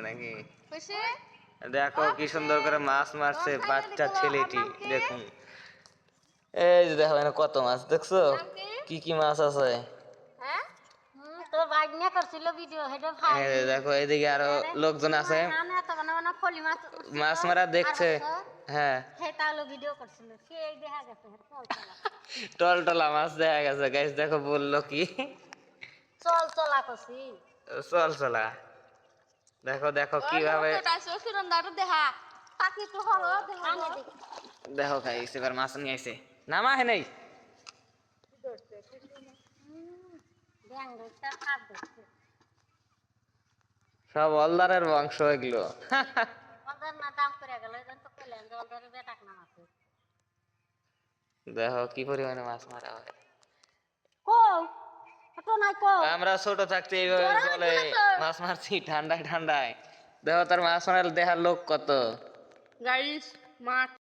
নাকি খুশি দেখো কি সুন্দর করে মাছ মারছে বাচ্চা ছেলেটি দেখুন এই যে দেখো এখানে কত মাছ দেখছো কি কি মাছ আছে হ্যাঁ তো বাগনা করছিল ভিডিও হেডে ভাই এই যে দেখো এদিকে আরো লোকজন আছে না তো মানে ফলি মাছ মাছ মারা দেখছে হ্যাঁ সেটা হলো ভিডিও করছিল সেই দেখা গেছে চল চলা টলটলা মাছ দেখা গেছে গাইস দেখো বললো কি চল চলা করছি চল চলা দেখো দেখো কিভাবে দেখা পাখি তো হলো দেখো গাইস এবার মাছ নিয়ে আইছে নামা হে নাই সব অলদারের বংশ এগুলো দেখো কি পরিমাণে মাছ মারা হয় আমরা ছোট থাকতে এইভাবে জলে মাছ মারছি ঠান্ডায় ঠান্ডায় দেখো তার মাছ মারার দেখার লোক কত গাইস মাছ